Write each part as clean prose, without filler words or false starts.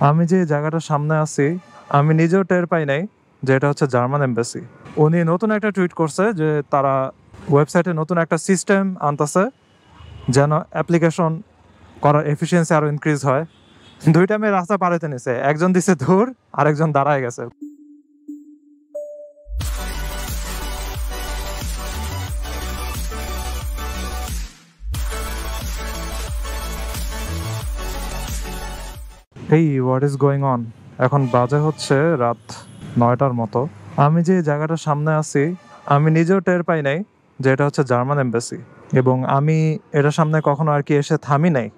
আমি যে জায়গাটার সামনে আছি আমি নিজেও টের পাই নাই যে এটা হচ্ছে জার্মান এম্বাসি। উনি নতুন একটা টুইট করছে যে তারা ওয়েবসাইটে নতুন একটা সিস্টেম আনতেছে যেন অ্যাপ্লিকেশন করার এফিসিয়েন্সি আরো ইনক্রিজ হয়। দুইটা মেয়ে রাস্তা পার হইতে নিছে, একজন দিছে দূর আরেকজন দাঁড়ায় গেছে। এই হোয়াট ইজ গোয়িং অন। এখন বাজে হচ্ছে রাত 9টার মতো। আমি যে জায়গাটার সামনে আছি আমি নিজেও টের পাই নাই যে এটা হচ্ছে জার্মান এম্বাসি, এবং আমি এটার সামনে কখনো আর কি এসে থামি নাই।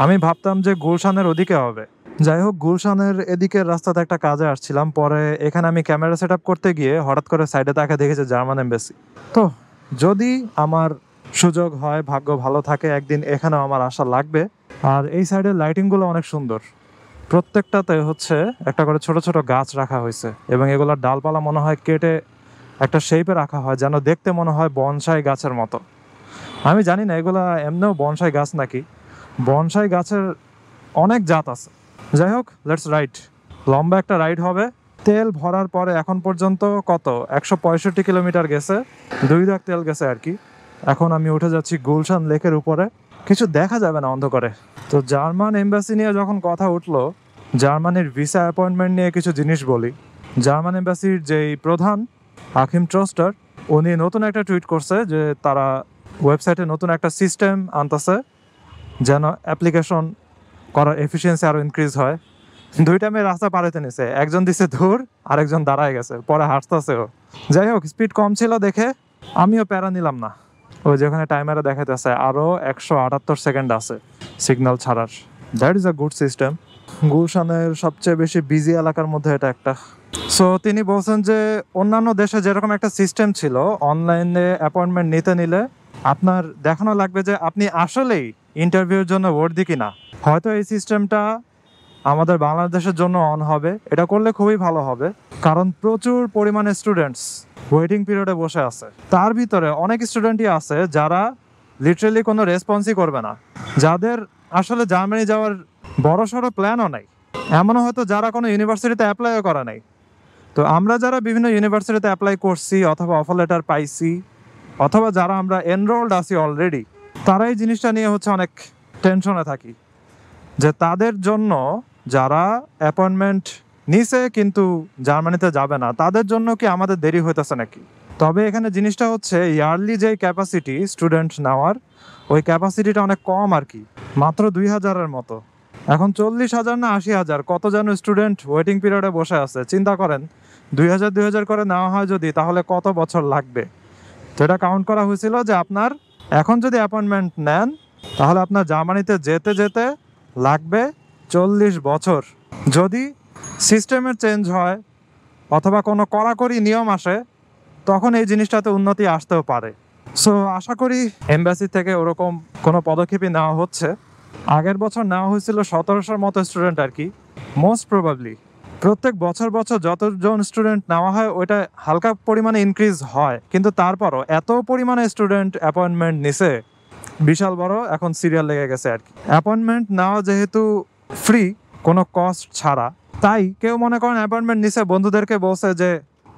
আমি ভাবতাম যে গুলশানের ওদিকে হবে। যাই হোক, গুলশানের এদিকের রাস্তাতে একটা কাজে আসছিলাম, পরে এখানে আমি ক্যামেরা সেট আপ করতে গিয়ে হঠাৎ করে সাইডে তাকে দেখেছি জার্মান এম্বাসি। তো যদি আমার সুযোগ হয়, ভাগ্য ভালো থাকে, একদিন এখানেও আমার আশা লাগবে। আর এই সাইডের লাইটিংগুলো অনেক সুন্দর। প্রত্যেকটাতে হচ্ছে একটা করে ছোট ছোট গাছ রাখা হয়েছে, এবং এগুলোর ডালপালা মনে হয় কেটে একটা শেপে রাখা হয় যেন দেখতে মনে হয় বনসাই গাছের মতো। আমি জানি না এগুলা এমনিও বনসাই গাছ নাকি। বনসাই গাছের অনেক জাত আছে। যাই হোক, লেটস রাইড। লম্বা একটা রাইড হবে। তেল ভরার পরে এখন পর্যন্ত কত 165 কিলোমিটার গেছে, 2 দাগ তেল গেছে আর কি। এখন আমি উঠে যাচ্ছি গুলশান লেকের উপরে। কিছু দেখা যাবে না অন্ধকারে। তো জার্মান এম্বাসি নিয়ে যখন কথা উঠলো, জার্মানির ভিসা অ্যাপয়েন্টমেন্ট নিয়ে কিছু জিনিস বলি। জার্মান এম্বাসির যেই প্রধান আকিম ট্রস্টার, উনি নতুন একটা টুইট করছে যে তারা ওয়েবসাইটে নতুন একটা সিস্টেম আনতেছে যেন অ্যাপ্লিকেশন করার এফিসিয়েন্সি আরো ইনক্রিজ হয়। দুইটা মেয়ে রাস্তা পার হইতে নিছে, একজন দিছে দূর আরেকজন দাঁড়ায় গেছে, পরে হাসতেছেও। যাই হোক, স্পিড কম ছিল দেখে আমিও প্যারা নিলাম না। ওই যেখানে টাইমারে দেখাইতেছে আরো 178 সেকেন্ড আছে সিগন্যাল ছাড়ার। That is a good system. গুলশানের সবচেয়ে বেশি বিজি এলাকার মধ্যে এটা একটা। সো তিনি বলছেন যে অন্যান্য দেশে যেরকম একটা সিস্টেম ছিল, অনলাইনে অ্যাপয়েন্টমেন্ট নিতে নিলে আপনার দেখানো লাগবে যে আপনি আসলেই ইন্টারভিউর জন্য ভর্তি কিনা। হয়তো এই সিস্টেমটা আমাদের বাংলাদেশের জন্য অন হবে। এটা করলে খুবই ভালো হবে, কারণ প্রচুর পরিমাণে স্টুডেন্টস ওয়েটিং পিরিয়ডে বসে আছে। তার ভিতরে অনেক স্টুডেন্টই আছে যারা লিটারেলি কোনো রেসপন্সই করবে না, যাদের আসলে জার্মানি যাওয়ার বড় সড়ো প্ল্যানও নাই। এমনও হয়তো যারা কোনো ইউনিভার্সিটিতে অ্যাপ্লাইও করা নাই। তো আমরা যারা বিভিন্ন ইউনিভার্সিটিতে অ্যাপ্লাই করছি অথবা অফার লেটার পাইছি, অথবা যারা আমরা এনরোলড আছি অলরেডি, তারা এই জিনিসটা নিয়ে হচ্ছে অনেক টেনশনে থাকি যে তাদের জন্য, যারা অ্যাপয়েন্টমেন্ট নিছে কিন্তু জার্মানিতে যাবে না, তাদের জন্য কি আমাদের দেরি হইতেছে নাকি। তবে এখানে জিনিসটা হচ্ছে ইয়ারলি যে ক্যাপাসিটি স্টুডেন্ট নেওয়ার, ওই ক্যাপাসিটিটা অনেক কম আর কি, মাত্র 2000-এর মতো। এখন 40,000 না 80,000 কত যেন স্টুডেন্ট ওয়েটিং পিরিয়ডে বসে আছে। চিন্তা করেন, 2000 করে নেওয়া হয় যদি, তাহলে কত বছর লাগবে। তো এটা কাউন্ট করা হয়েছিল যে আপনার এখন যদি অ্যাপয়েন্টমেন্ট নেন, তাহলে আপনার জার্মানিতে যেতে যেতে লাগবে 40 বছর। যদি সিস্টেমের চেঞ্জ হয় অথবা কোনো কড়াকড়ি নিয়ম আসে, তখন এই জিনিসটাতে উন্নতি আসতেও পারে। সো আশা করি এমবাসি থেকে ওরকম কোনো পদক্ষেপই নেওয়া হচ্ছে। আগের বছর নেওয়া হয়েছিল 1700-র মতো স্টুডেন্ট আর কি। মোস্ট প্রবাবলি প্রত্যেক বছর বছর যতজন স্টুডেন্ট নেওয়া হয় ওইটা হালকা পরিমাণে ইনক্রিজ হয়, কিন্তু তারপরও এত পরিমাণে স্টুডেন্ট অ্যাপয়েন্টমেন্ট নিছে, বিশাল বড় এখন সিরিয়াল লেগে গেছে আর কি। অ্যাপয়েন্টমেন্ট নেওয়া যেহেতু ফ্রি, কোনো কস্ট ছাড়া, তাই কেউ মনে করেন অ্যাপয়েন্টমেন্ট নিছে, বন্ধুদেরকে বলছে যে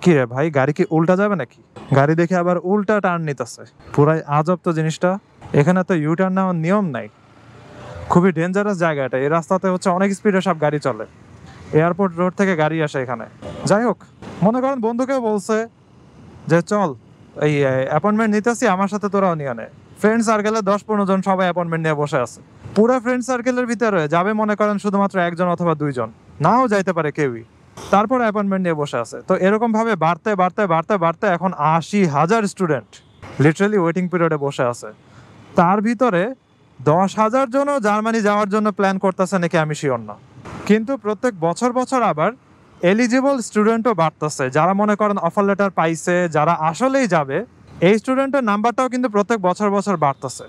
কি রে ভাই, গাড়ি কি উল্টা যাবে নাকি, গাড়ি দেখে আবার উল্টা টার্ন নিতেছে। পুরাই আজব তো জিনিসটা। এখানে তো ইউ টার্ন নেওয়ার নিয়ম নাই। খুবই ডেঞ্জারাস জায়গা এটা। এই রাস্তাতে হচ্ছে অনেক স্পিডে সব গাড়ি চলে, এয়ারপোর্ট রোড থেকে গাড়ি আসে এখানে। যাই হোক, মনে করেন বন্ধুকেও বলছে যে চল এই অ্যাপয়েন্টমেন্ট নিতেছি, আমার সাথে তোরাও নিয়ে নে। ফ্রেন্ড সার্কেলে 10-15 জন সবাই অ্যাপয়েন্টমেন্ট নিয়ে বসে আছে। পুরো ফ্রেন্ড সার্কেলের ভিতরে যাবে মনে করেন শুধুমাত্র 1 জন অথবা 2 জন, নাও যাইতে পারে কেউই। তারপর অ্যাপয়েন্টমেন্ট নিয়ে বসে আছে। তো এরকম ভাবে বাড়তে বাড়তে বাড়তে বাড়তে এখন 80,000 স্টুডেন্ট লিটারালি ওয়েটিং পিরিয়ডে বসে আছে। তার ভিতরে 10,000 জনও জার্মানি যাওয়ার জন্য প্ল্যান করতেছে নাকি আমি শিওর না। কিন্তু প্রত্যেক বছর বছর আবার এলিজিবল স্টুডেন্টও বাড়তেছে, যারা মনে করেন অফার লেটার পাইছে, যারা আসলেই যাবে, এই স্টুডেন্টের নাম্বারটাও কিন্তু প্রত্যেক বছর বছর বাড়তেছে।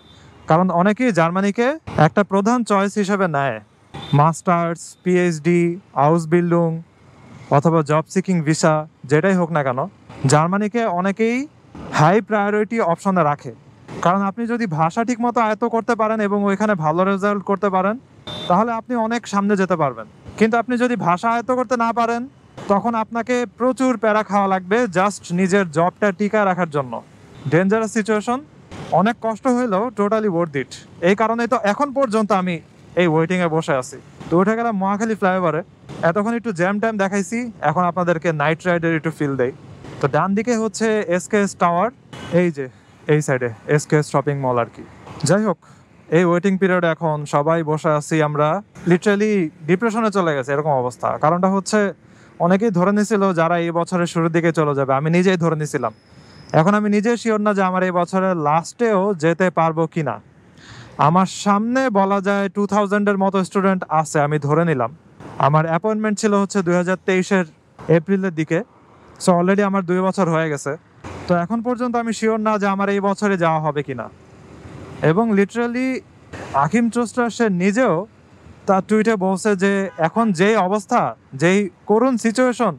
কারণ অনেকেই জার্মানিকে একটা প্রধান চয়েস হিসেবে নেয়। মাস্টার্স, পিএইচডি, আউসবিল্ডিং অথবা জব সিকিং ভিসা, যেটাই হোক না কেন, জার্মানিকে অনেকেই হাই প্রায়োরিটি অপশনে রাখে। কারণ আপনি যদি ভাষা ঠিকমতো আয়ত্ত করতে পারেন এবং ওইখানে ভালো রেজাল্ট করতে পারেন, তাহলে আপনি অনেক সামনে যেতে পারবেন। কিন্তু আপনি যদি ভাষা আয়ত্ত করতে না পারেন তখন আপনাকে প্রচুর প্যারা খাওয়া লাগবে জাস্ট নিজের জবটা টিকায় রাখার জন্য। ডেঞ্জারাস সিচুয়েশন, অনেক কষ্ট হইলেও টোটালি ওয়ার্থ ইট। এই কারণেই তো এখন পর্যন্ত আমি এই ওয়েটিংয়ে বসে আছি। তো উঠে গেলাম মহাখালী ফ্লাইওভারে, এতক্ষণ একটু জ্যাম ট্যাম দেখাইছি, এখন আপনাদেরকে নাইট রাইডের একটু ফিল দেই। তো ডান দিকে হচ্ছে এসকেএস টাওয়ার, এই যে এই সাইডে এসকেএস শপিং মল আর কি। যাই হোক, এই ওয়েটিং পিরিয়ড এখন সবাই বসে আছি আমরা, লিটারালি ডিপ্রেশনে চলে গেছে এরকম অবস্থা। কারণটা হচ্ছে অনেকেই ধরে নিয়েছিল যারা এই বছরের শুরুর দিকে চলে যাবে, আমি নিজেই ধরে নিয়েছিলাম। এখন আমি নিজেই শিওর না যে আমার এই বছরের লাস্টেও যেতে পারবো কিনা। আমার সামনে বলা যায় 2000-এর মতো স্টুডেন্ট আছে আমি ধরে নিলাম। আমার অ্যাপয়েন্টমেন্ট ছিল হচ্ছে 2023-এর এপ্রিলের দিকে, সো অলরেডি আমার 2 বছর হয়ে গেছে। তো এখন পর্যন্ত আমি শিওর না যে আমার এই বছরে যাওয়া হবে কিনা। এবং লিটারালি আকিম চোস্টার সে নিজেও তার টুইটে বলছে যে এখন যেই অবস্থা, যেই করুণ সিচুয়েশন,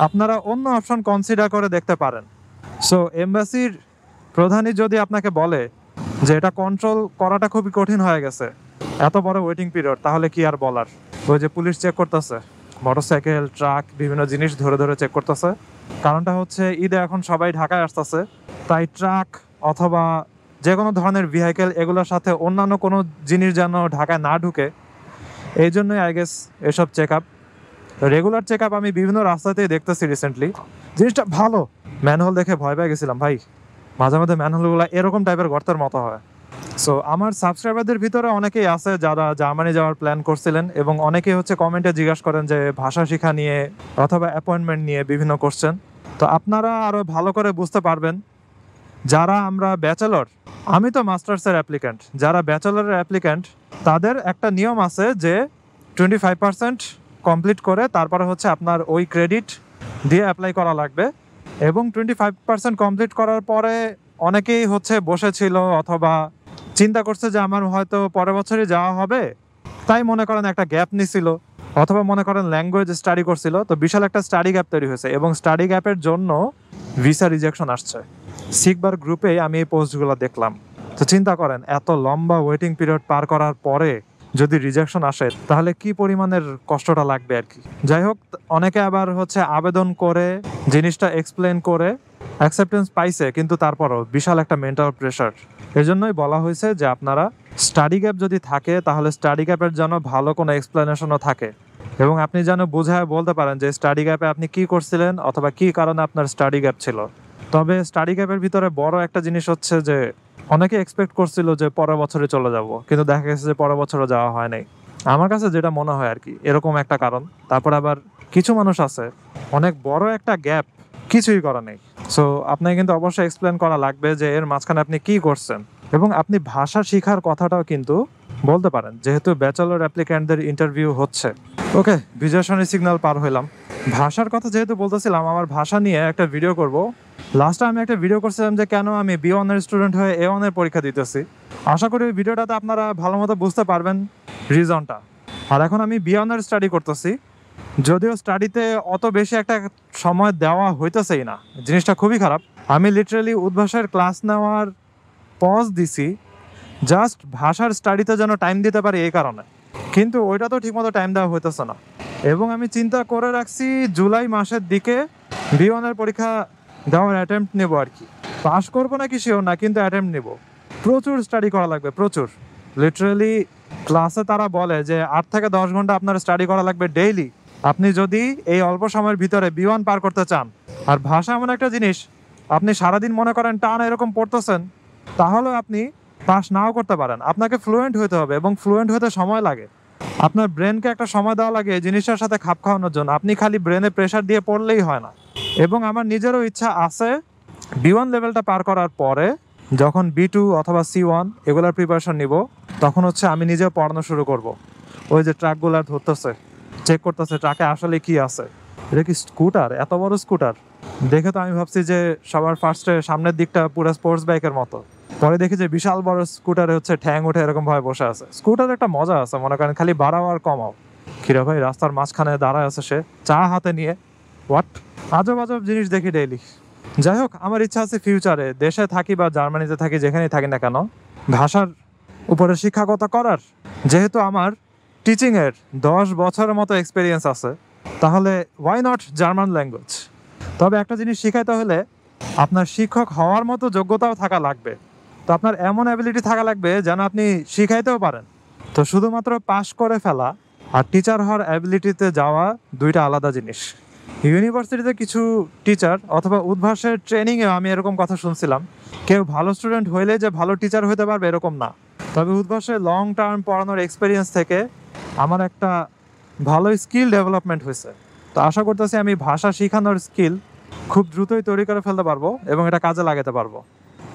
আপনারা অন্য অপশন কনসিডার করে দেখতে পারেন। সো এমবাসির প্রধানই যদি আপনাকে বলে যে এটা কন্ট্রোল করাটা খুবই কঠিন হয়ে গেছে, এত বড় ওয়েটিং পিরিয়ড, তাহলে কি আর বলার। ওই যে পুলিশ চেক করতেছে, মোটরসাইকেল, ট্রাক, বিভিন্ন জিনিস ধরে ধরে চেক করতেছে। কারণটা হচ্ছে ঈদে এখন সবাই ঢাকায় আসতেছে, তাই ট্রাক অথবা যে কোনো ধরনের ভেহিকেল এগুলোর সাথে অন্যান্য কোনো জিনিস যেন ঢাকায় না ঢুকে, এই জন্যই আই গেস এসব check up. Regular check up আমি বিভিন্ন রাস্তাতেই দেখতেছি রিসেন্টলি, জিনিসটা ভালো। ম্যানহোল দেখে ভয় পেয়ে গেছিলাম ভাই, মাঝে মাঝে ম্যানহোলগুলো এরকম টাইপের গর্তের মতো হয়। সো আমার সাবস্ক্রাইবারদের ভিতরে অনেকেই আছে যারা জার্মানি যাওয়ার প্ল্যান করছিলেন, এবং অনেকেই হচ্ছে কমেন্টে জিজ্ঞাসা করেন যে ভাষা শেখা নিয়ে অথবা অ্যাপয়েন্টমেন্ট নিয়ে বিভিন্ন কোশ্চেন। তো আপনারা আরও ভালো করে বুঝতে পারবেন যারা আমরা ব্যাচেলর, আমি তো মাস্টার্সের অ্যাপ্লিক্যান্ট, যারা ব্যাচেলরের অ্যাপ্লিক্যান্ট তাদের একটা নিয়ম আছে যে 25% কমপ্লিট করে তারপরে হচ্ছে আপনার ওই ক্রেডিট দিয়ে অ্যাপ্লাই করা লাগবে। এবং 25% কমপ্লিট করার পরে অনেকেই হচ্ছে বসেছিল অথবা চিন্তা করছে যে আমার হয়তো পরের বছরই যাওয়া হবে, তাই মনে করেন একটা গ্যাপ নিছিল, অথবা মনে করেন ল্যাঙ্গুয়েজ স্টাডি করছিল। তো বিশাল একটা স্টাডি গ্যাপ তৈরি হয়েছে এবং স্টাডি গ্যাপের জন্য ভিসা রিজেকশন আসছে। সিকবার গ্রুপে আমি এই পোস্টগুলো দেখলাম। তো চিন্তা করেন এত লম্বা ওয়েটিং পিরিয়ড পার করার পরে যদি রিজেকশন আসে তাহলে কি পরিমাণের কষ্টটা লাগবে আর কি। যাই হোক, অনেকে আবার হচ্ছে আবেদন করে জিনিসটা এক্সপ্লেন করে অ্যাকসেপ্টেন্স পাইছে, কিন্তু তারপরও বিশাল একটা মেন্টাল প্রেশার। এজন্যই বলা হয়েছে যে আপনারা স্টাডি গ্যাপ যদি থাকে তাহলে স্টাডি গ্যাপের জন্য ভালো কোনো এক্সপ্লেনেশনও থাকে, এবং আপনি যেন বোঝায় বলতে পারেন যে স্টাডি গ্যাপে আপনি কি করছিলেন অথবা কি কারণে আপনার স্টাডি গ্যাপ ছিল। তবে স্টাডি গ্যাপের ভিতরে বড় একটা জিনিস হচ্ছে যে অনেকে এক্সপেক্ট করছিল যে পরের বছরে চলে যাব, কিন্তু দেখা গেছে যে পরের বছরও যাওয়া হয় নাই। আমার কাছে যেটা মনে হয় আর কি, এরকম একটা কারণ। তারপর আবার কিছু মানুষ আছে অনেক বড় একটা গ্যাপ, কিছুই করা নেই। সো আপনাকে কিন্তু অবশ্যই এক্সপ্লেন করা লাগবে যে এর মাঝখানে আপনি কি করছেন, এবং আপনি ভাষা শেখার কথাটাও কিন্তু বলতে পারেন, যেহেতু ব্যাচেলর অ্যাপ্লিক্যান্টদের ইন্টারভিউ হচ্ছে। ওকে, বিজয় সরণি সিগন্যাল পার হইলাম। ভাষার কথা যেহেতু বলতেছিলাম, আমার ভাষা নিয়ে একটা ভিডিও করব। লাস্টে আমি একটা ভিডিও করছিলাম যে কেন আমি B1 এর স্টুডেন্ট হয়ে A1 এর পরীক্ষা দিতেছি। আশা করি ওই ভিডিওটাতে আপনারা ভালো মতো বুঝতে পারবেন রিজনটা। আর এখন আমি B1 এর স্টাডি করতেছি, যদিও স্টাডিতে অত বেশি একটা সময় দেওয়া হইতেছেই না, জিনিসটা খুবই খারাপ। আমি লিটারালি উদ্ভাসের ক্লাস নেওয়ার পজ দিছি জাস্ট ভাষার স্টাডিতে যেন টাইম দিতে পারি এই কারণে, কিন্তু ওইটা তো ঠিকমতো টাইম দেওয়া হইতেছে না। এবং আমি চিন্তা করে রাখছি জুলাই মাসের দিকে B1 এর পরীক্ষা দেওয়ার অ্যাটেম্প্ট নেব আর কি। পাস করবো নাকি শিওর না, কিন্তু অ্যাটেম্প্ট নেব। প্রচুর স্টাডি করা লাগবে, প্রচুর। লিটারালি ক্লাসে তারা বলে যে 8 থেকে 10 ঘন্টা আপনার স্টাডি করা লাগবে ডেইলি, আপনি যদি এই অল্প সময়ের ভিতরে B1 পার করতে চান। আর ভাষা এমন একটা জিনিস, আপনি সারাদিন মনে করেন টানা এরকম পড়তেছেন, তাহলে আপনি পাস নাও করতে পারেন। আপনাকে ফ্লুয়েন্ট হতে হবে, এবং ফ্লুয়েন্ট হতে সময় লাগে। আপনার ব্রেনকে একটা সময় দেওয়া লাগে এই জিনিসটার সাথে খাপ খাওয়ানোর জন্য। আপনি খালি ব্রেনে প্রেশার দিয়ে পড়লেই হয় না। এবং আমার নিজেরও ইচ্ছা আছে B1 লেভেলটা পার করার পরে যখন B2 অথবা C1 এগুলোর প্রিপারেশন নিব, তখন হচ্ছে আমি নিজেও পড়ানো শুরু করব। ওই যে ট্রাকগুলো ধরতেছে, চেক করতেছে ট্রাকে আসলে কি আছে। এটা কি স্কুটার? এত বড় স্কুটার দেখে তো আমি ভাবছি যে সবার ফার্স্টে সামনের দিকটা পুরো স্পোর্টস বাইকের মতো, পরে দেখি যে বিশাল বড় স্কুটারে হচ্ছে ঠ্যাং উঠে এরকম ভাবে বসে আছে। স্কুটার একটা মজা আছে, মনে করেন খালি বাড়াও আর কমাও। কিরা ভাই রাস্তার মাঝখানে দাঁড়ায় আছে সে, চা হাতে নিয়ে। হোয়াট আজব আজব জিনিস দেখি ডেইলি। যাই হোক, আমার ইচ্ছা আছে ফিউচারে দেশে থাকি বা জার্মানিতে থাকি, যেখানেই থাকি না কেন, ভাষার উপরে শিক্ষাগত করার। যেহেতু আমার টিচিংয়ের 10 বছরের মতো এক্সপিরিয়েন্স আছে, তাহলে ওয়াই নট জার্মান ল্যাঙ্গুয়েজ? তবে একটা জিনিস শিখাইতে হলে আপনার শিক্ষক হওয়ার মতো যোগ্যতাও থাকা লাগবে। তো আপনার এমন অ্যাবিলিটি থাকা লাগবে যেন আপনি শিখাইতেও পারেন। তো শুধুমাত্র পাশ করে ফেলা আর টিচার হওয়ার অ্যাবিলিটিতে যাওয়া দুইটা আলাদা জিনিস। ইউনিভার্সিটিতে কিছু টিচার অথবা উদ্ভাসের ট্রেনিংয়েও আমি এরকম কথা শুনছিলাম, কেউ ভালো স্টুডেন্ট হইলে যে ভালো টিচার হতে পারবে এরকম না। তবে উদ্ভাসে লং টার্ম পড়ানোর এক্সপিরিয়েন্স থেকে আমার একটা ভালো স্কিল ডেভেলপমেন্ট হয়েছে। তো আশা করতেছি আমি ভাষা শেখানোর স্কিল খুব দ্রুতই তৈরি করে ফেলতে পারবো এবং এটা কাজে লাগাতে পারবো।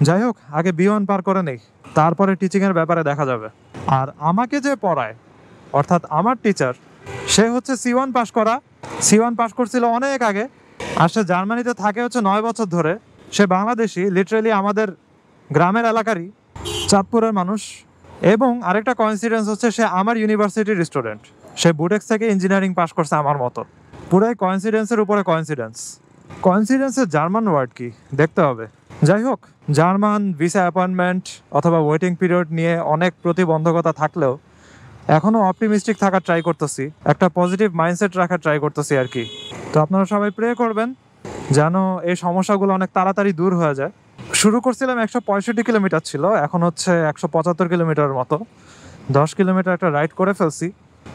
যাই হোক, আগে B1 পার করে নেই, তারপরে টিচিংয়ের ব্যাপারে দেখা যাবে। আর আমাকে যে পড়ায়, অর্থাৎ আমার টিচার, সে হচ্ছে C1 পাস করা। C1 পাস করছিল অনেক আগে, আর সে জার্মানিতে থাকে হচ্ছে 9 বছর ধরে। সে বাংলাদেশি, লিটারেলি আমাদের গ্রামের এলাকারই, চাঁদপুরের মানুষ। এবং আরেকটা কোইন্সিডেন্স হচ্ছে সে আমার ইউনিভার্সিটির স্টুডেন্ট। সে বুটেক্স থেকে ইঞ্জিনিয়ারিং পাস করছে আমার মতো। পুরাই কোইন্সিডেন্সের উপরে কোইন্সিডেন্স। কোইন্সিডেন্সের জার্মান ওয়ার্ড কি দেখতে হবে। যাই হোক, জার্মান ভিসা অ্যাপয়েন্টমেন্ট অথবা ওয়েটিং পিরিয়ড নিয়ে অনেক প্রতিবন্ধকতা থাকলেও এখনও অপটিমিস্টিক থাকার ট্রাই করতেছি, একটা পজিটিভ মাইন্ডসেট রাখার ট্রাই করতেছি আর কি। তো আপনারা সবাই প্রে করবেন যেন এই সমস্যাগুলো অনেক তাড়াতাড়ি দূর হয়ে যায়। শুরু করছিলাম 165 কিলোমিটার ছিল, এখন হচ্ছে 175 কিলোমিটার মতো। 10 কিলোমিটার একটা রাইড করে ফেলছি।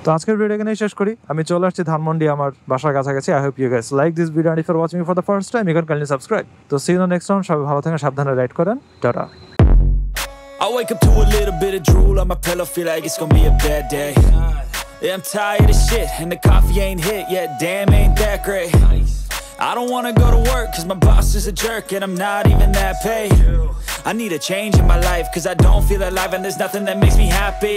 তো আজকের ভিডিও এখানেই শেষ করি। আমি চলে আসছি ধানমন্ডি, আমার বাসার কাছাকাছি। I hope you guys like this video, and if you are watching for the first time you can kindly subscribe. তো see you in the next round. সবাই ভালো থাকেন, সাবধানে রাইড করেন। টাটা। I wake up to a little bit of drool on my pillow, feel like it's gonna be a bad day. Yeah, I'm tired of shit, and the coffee ain't hit yet, damn ain't that great. I don't wanna go to work, cause my boss is a jerk, and I'm not even that paid. I need a change in my life, cause I don't feel alive, and there's nothing that makes me happy.